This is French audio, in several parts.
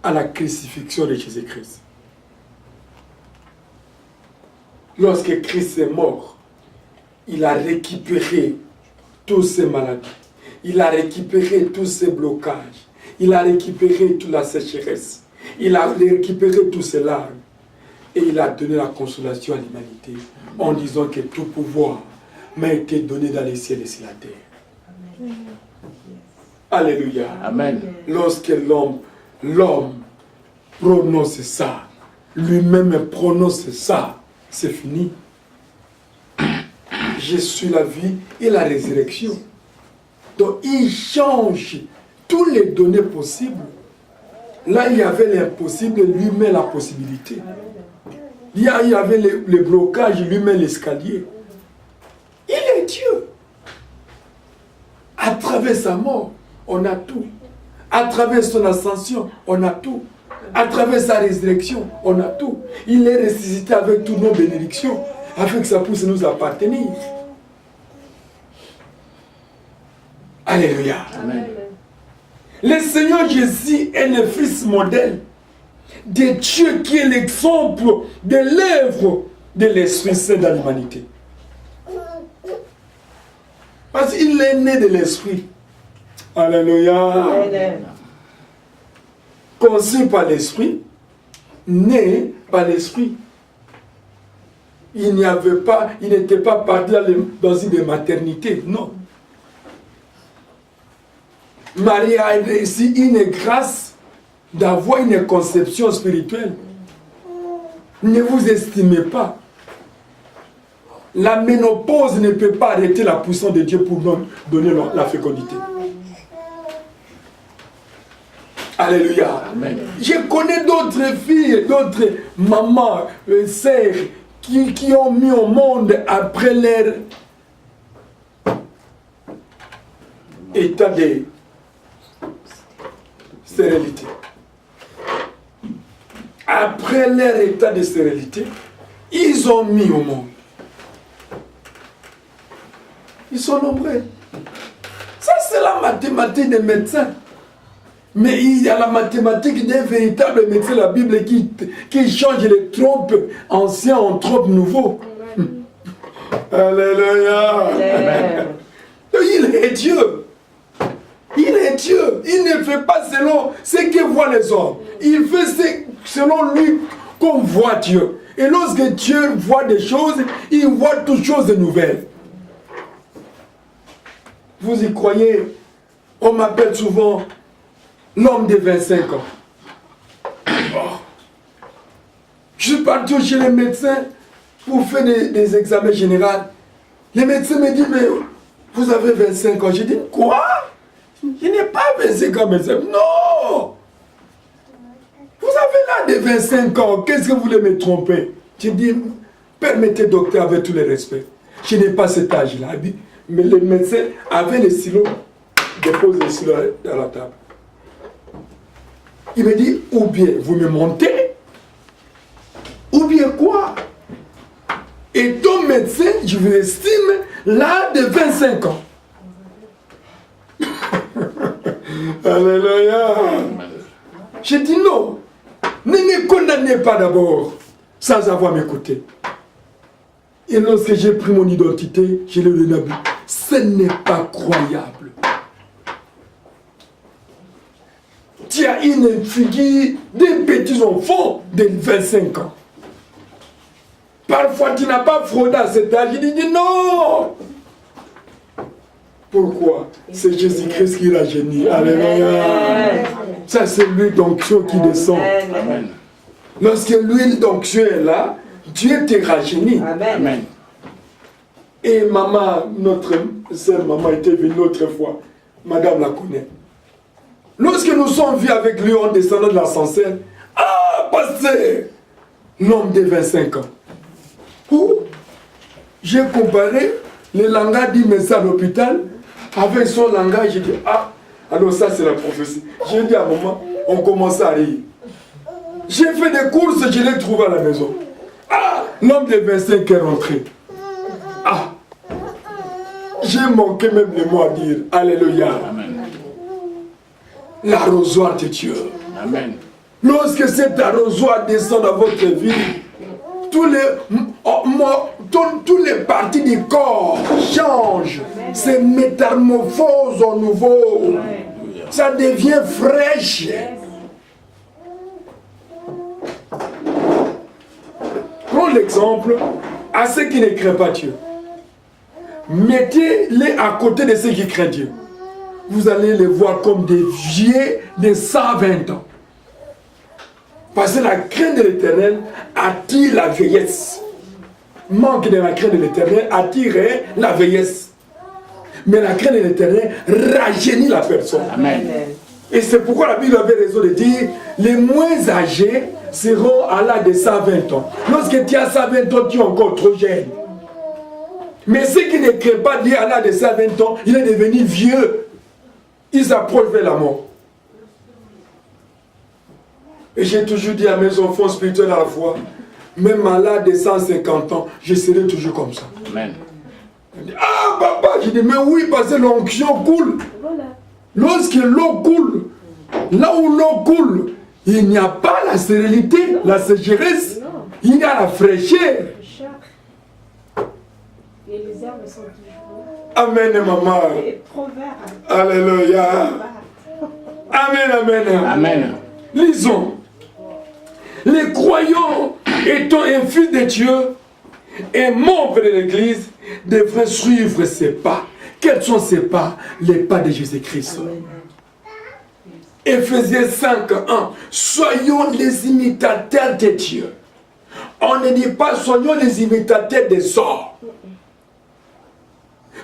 à la crucifixion de Jésus-Christ. Lorsque Christ est mort, il a récupéré toutes ces maladies. Il a récupéré tous ces blocages. Il a récupéré toute la sécheresse. Il a récupéré tous ces larmes. Et il a donné la consolation à l'humanité en disant que tout pouvoir m'a été donné dans les ciels et sur la terre. Amen. Alléluia. Amen. Lorsque l'homme prononce ça, lui-même prononce ça, c'est fini. Je suis la vie et la résurrection. Donc il change tous les données possibles. Là, il y avait l'impossible, lui met la possibilité. Il y avait les blocages, lui met l'escalier. Il est Dieu. À travers sa mort, on a tout. À travers son ascension, on a tout. À travers sa résurrection, on a tout. Il est ressuscité avec toutes nos bénédictions, afin que ça puisse nous appartenir. Alléluia. Amen. Le Seigneur Jésus est le Fils modèle de Dieu qui est l'exemple de l'œuvre de l'Esprit Saint dans l'humanité. Parce qu'il est né de l'Esprit. Alléluia. Conçu par l'Esprit, né par l'Esprit. Il n'était pas parti dans une maternité, non. Marie a reçu une grâce d'avoir une conception spirituelle. Ne vous estimez pas. La ménopause ne peut pas arrêter la puissance de Dieu pour nous donner la fécondité. Alléluia. Amen. Je connais d'autres filles, d'autres mamans, sœurs qui ont mis au monde après leur état de stérilité. Après leur état de stérilité, ils ont mis au monde. Ils sont nombreux. Ça, c'est la mathématique des médecins. Mais il y a la mathématique d'un véritable médecin, la Bible, qui change les trompes anciens en trompes nouveaux. Alléluia. Il est Dieu. Il est Dieu. Il ne fait pas selon ce que voient les hommes. Il fait selon lui qu'on voit Dieu. Et lorsque Dieu voit des choses, il voit toutes choses nouvelles. Vous y croyez? On m'appelle souvent l'homme de 25 ans. Oh. Je suis parti chez les médecins pour faire des examens généraux. Les médecins me disent, mais vous avez 25 ans. Je dis, quoi? Je n'ai pas 25 ans, médecin. Non! Vous avez là des 25 ans. Qu'est-ce que vous voulez me tromper? Je dis, permettez, docteur, avec tout le respect. Je n'ai pas cet âge-là. Mais les médecins avaient les silos, déposent les silos dans la table. Il me dit, ou bien vous me montez, ou bien quoi? Et ton médecin, je vous estime là de 25 ans. Alléluia. J'ai dit non, ne me condamnez pas d'abord, sans avoir m'écouté. Et lorsque j'ai pris mon identité, je l'ai donné à lui. Ce n'est pas croyable. Tu as une figure des petits enfants de 25 ans. Parfois, tu n'as pas fraudé à cet âge. Il dit non. Pourquoi? C'est Jésus-Christ qui l'a génie. Alléluia. Ça, c'est l'huile d'onction qui descend. Amen. Lorsque l'huile d'onction est là, Dieu te rajeunit. Amen. Et maman, notre sœur maman était venue l'autre fois. Madame la connaît. Lorsque nous sommes vus avec lui en descendant de l'ascenseur, ah, pasteur, l'homme de 25 ans. Où j'ai comparé le langage du médecin à l'hôpital avec son langage. J'ai dit, ah, alors ça c'est la prophétie. J'ai dit à maman, on commençait à rire. J'ai fait des courses, je l'ai trouvé à la maison. Ah, l'homme de 25 est rentré. Ah, j'ai manqué même les mots à dire. Alléluia. Amen. L'arrosoir de Dieu. Amen. Lorsque cet arrosoir descend dans votre vie, tous les parties du corps changent. C'est métamorphose en nouveau. Ça devient fraîche. Prends l'exemple à ceux qui ne craignent pas Dieu. Mettez-les à côté de ceux qui craignent Dieu. Vous allez les voir comme des vieux de 120 ans. Parce que la crainte de l'Éternel attire la vieillesse. Manque de la crainte de l'Éternel attire la vieillesse. Mais la crainte de l'Éternel rajeunit la personne. Amen. Et c'est pourquoi la Bible avait raison de dire les moins âgés seront à l'âge de 120 ans. Lorsque tu as 120 ans, tu es encore trop jeune. Mais ceux qui ne craignent pas Dieu à l'âge de 120 ans, il est devenu vieux. Il s'approche vers la mort. Et j'ai toujours dit à mes enfants spirituels à la foi, même à l'âge de 150 ans, je serai toujours comme ça. Amen. Ah papa, je dis mais oui, parce que l'onction coule. Voilà. Lorsque l'eau coule, là où l'eau coule, il n'y a pas la sérénité, la sécheresse, il y a la fraîcheur. Et les herbes sont toujours là. Amen, maman. Et trop vert. Alléluia. Amen, amen. Amen. Lisons. Les croyants étant un fils de Dieu et membres de l'Église devraient suivre ses pas. Quels sont ces pas? Les pas de Jésus-Christ. Éphésiens 5:1. Soyons les imitateurs de Dieu. On ne dit pas soyons les imitateurs des hommes,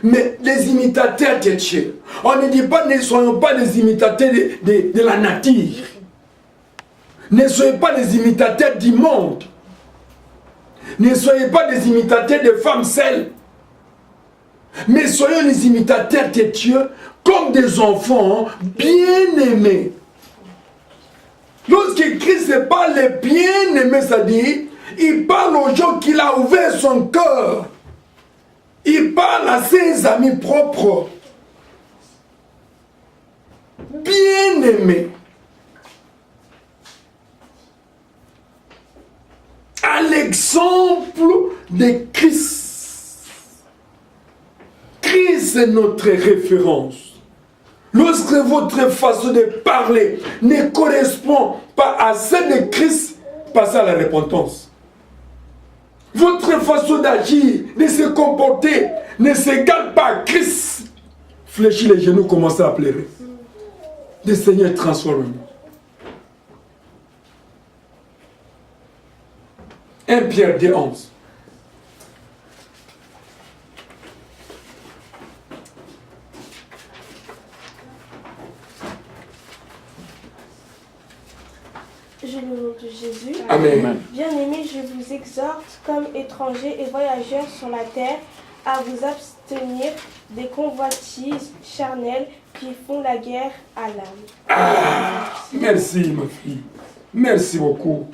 mais les imitateurs de Dieu. On ne dit pas ne soyons pas les imitateurs de la nature. Ne soyez pas les imitateurs du monde. Ne soyez pas les imitateurs des femmes seules. Mais soyons les imitateurs de Dieu comme des enfants bien-aimés. Lorsque Christ parle les bien-aimés, ça dit, il parle aux gens qu'il a ouvert son cœur. Il parle à ses amis propres. Bien-aimés. À l'exemple de Christ. Christ est notre référence. Lorsque votre façon de parler ne correspond pas à celle de Christ, passez à la repentance. Votre façon d'agir, de se comporter, ne s'égale pas à Christ. Fléchis les genoux, commencez à pleurer. Le Seigneur transforme-nous. 1 Pierre 2:11. Je le nom de Jésus. Amen. Bien-aimés, je vous exhorte, comme étrangers et voyageurs sur la terre, à vous abstenir des convoitises charnelles qui font la guerre à l'âme. Ah, merci ma fille. Merci beaucoup.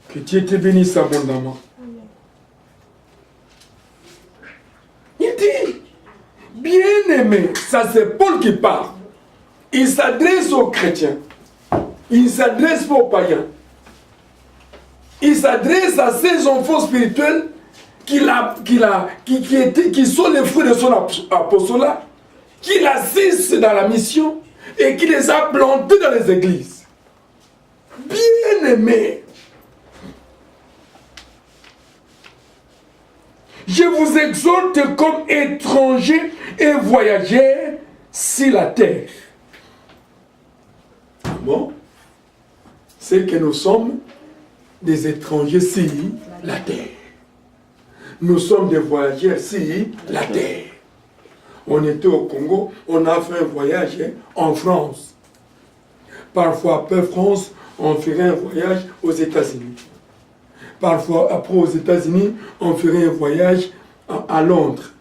Que Dieu te bénisse abondamment. Amen. Il dit, bien-aimé, ça c'est Paul qui parle. Il s'adresse aux chrétiens. Il s'adresse aux païens. Il s'adresse à ces enfants spirituels qui sont les fruits de son apostolat, qu'il assiste dans la mission et qui les a plantés dans les églises. Bien-aimés, je vous exhorte comme étrangers et voyageurs sur la terre. Bon, c'est que nous sommes des étrangers sur la terre. Nous sommes des voyageurs sur la terre. On était au Congo, on a fait un voyage en France. Parfois, après France, on ferait un voyage aux États-Unis. Parfois, après aux États-Unis, on ferait un voyage à Londres.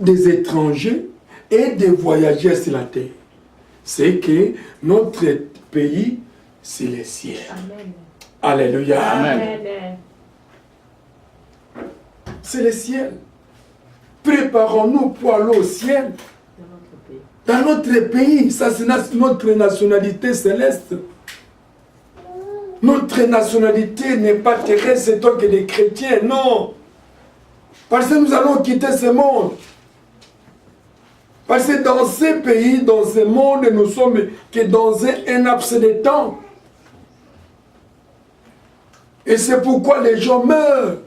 Des étrangers et des voyageurs sur la terre. C'est que notre pays, c'est le ciel. Amen. Alléluia. Amen. Amen. C'est le ciel. Préparons-nous pour aller au ciel. Dans notre pays. Dans notre pays, ça c'est notre nationalité céleste. Notre nationalité n'est pas terrestre, c'est toi que des chrétiens, non. Parce que nous allons quitter ce monde. Parce que dans ces pays, dans ce monde, nous sommes que dans un laps de temps. Et c'est pourquoi les gens meurent.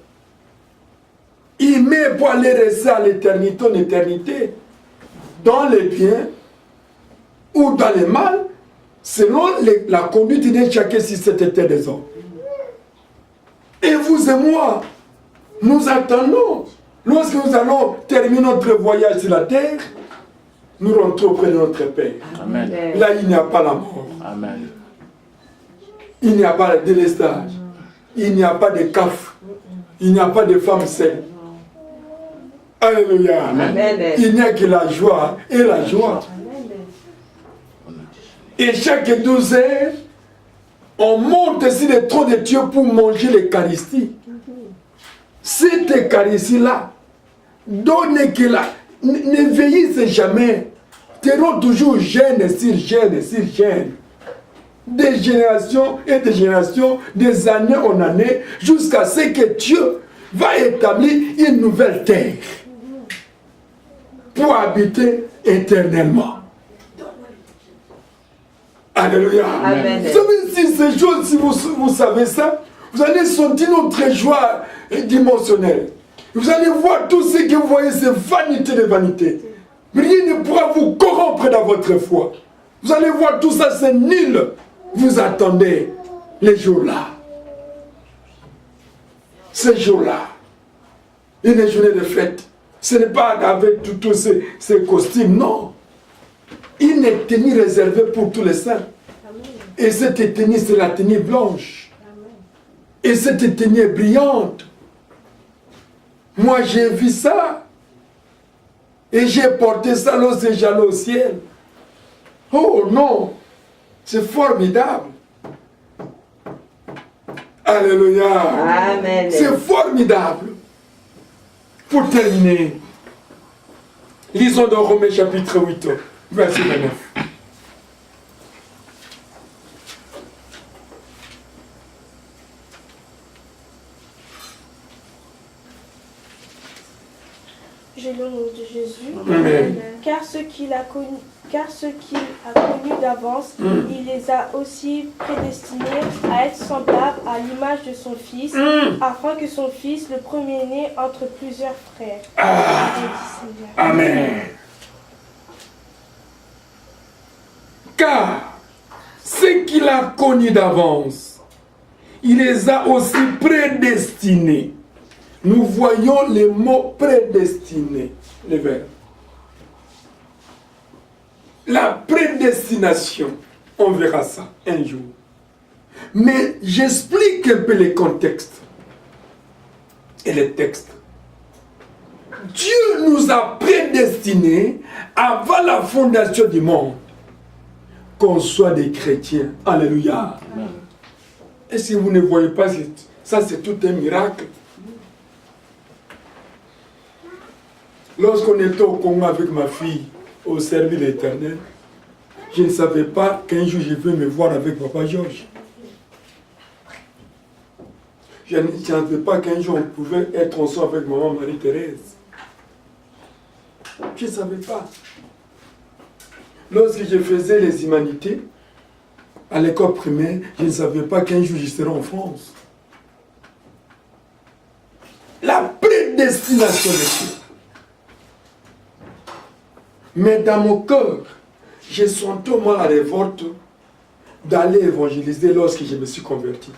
Ils meurent pour aller rester à l'éternité, en éternité. Dans les biens ou dans les mal, selon la conduite de chacun si c'était des hommes. Et vous et moi, nous attendons. Lorsque nous allons terminer notre voyage sur la terre, nous rentrons auprès de notre Père. Amen. Là, il n'y a pas la mort. Amen. Il n'y a pas de délestage. Il n'y a pas de caf. Il n'y a pas de femme seule. Alléluia. Amen. Il n'y a que la joie et la joie. Et chaque 12 heures, on monte sur le trône de Dieu pour manger l'Eucharistie. Cette Eucharistie-là, donnez-la. Ne vieillissez jamais. Terons toujours jeune sur jeune sur jeune. Des générations et des générations, des années en années, jusqu'à ce que Dieu va établir une nouvelle terre pour habiter éternellement. Alléluia. Amen. Vous savez, si ces choses, si vous savez ça, vous allez sentir notre joie dimensionnelle. Vous allez voir tout ce que vous voyez, c'est vanité de vanité. Rien ne pourra vous corrompre dans votre foi. Vous allez voir tout ça, c'est nul. Vous attendez les jours-là. Ces jours-là. Une journée de fête. Ce n'est pas avec tous ces costumes, non. Une tenue réservée pour tous les saints. Et cette tenue, c'est la tenue blanche. Et cette tenue est brillante. Moi, j'ai vu ça. Et j'ai porté ça lorsque j'allais au ciel. Oh non, c'est formidable. Alléluia. Amen. C'est formidable. Pour terminer, lisons dans Romains chapitre 8, verset 29. Je le nom de Jésus. Amen. Car ce qu'il a connu d'avance, il les a aussi prédestinés à être semblables à l'image de son Fils, afin que son Fils, le premier-né entre plusieurs frères. Amen. Car ce qu'il a connu d'avance, il les a aussi prédestinés. Nous voyons le mot prédestiné, le verbe. La prédestination, on verra ça un jour. Mais j'explique un peu le contexte et les textes. Dieu nous a prédestinés avant la fondation du monde qu'on soit des chrétiens. Alléluia. Et si vous ne voyez pas, ça c'est tout un miracle. Lorsqu'on était au Congo avec ma fille, au service de l'Éternel, je ne savais pas qu'un jour je vais me voir avec Papa Georges. Je ne savais pas qu'un jour on pouvait être ensemble avec Maman Marie-Thérèse. Je ne savais pas. Lorsque je faisais les humanités, à l'école primaire, je ne savais pas qu'un jour je serais en France. La prédestination de Dieu. Mais dans mon cœur, j'ai senti au moins la révolte d'aller évangéliser lorsque je me suis converti.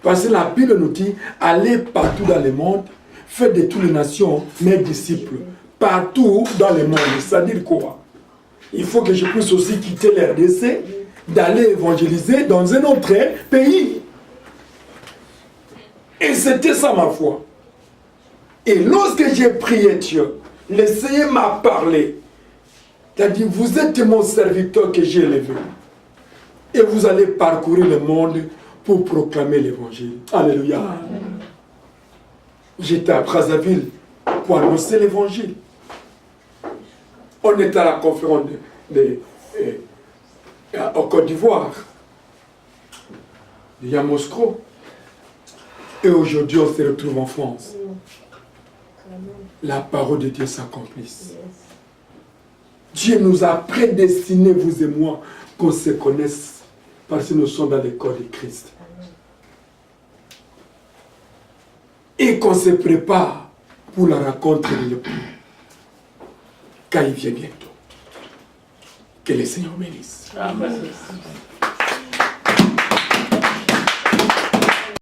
Parce que la Bible nous dit, allez partout dans le monde, faites de toutes les nations mes disciples. Partout dans le monde. C'est-à-dire quoi? Il faut que je puisse aussi quitter l'RDC, d'aller évangéliser dans un autre pays. Et c'était ça ma foi. Et lorsque j'ai prié Dieu, le Seigneur m'a parlé. Il a dit, vous êtes mon serviteur que j'ai élevé. Et vous allez parcourir le monde pour proclamer l'évangile. Alléluia. J'étais à Brazzaville pour annoncer l'évangile. On était à la conférence en Côte d'Ivoire. de Yamoussoukro. Et aujourd'hui, on se retrouve en France. La parole de Dieu s'accomplisse. Dieu nous a prédestinés, vous et moi, qu'on se connaisse parce que nous sommes dans le corps de Christ. Et qu'on se prépare pour la rencontre de l'époux. Car il vient bientôt. Que le Seigneur bénisse. Amen.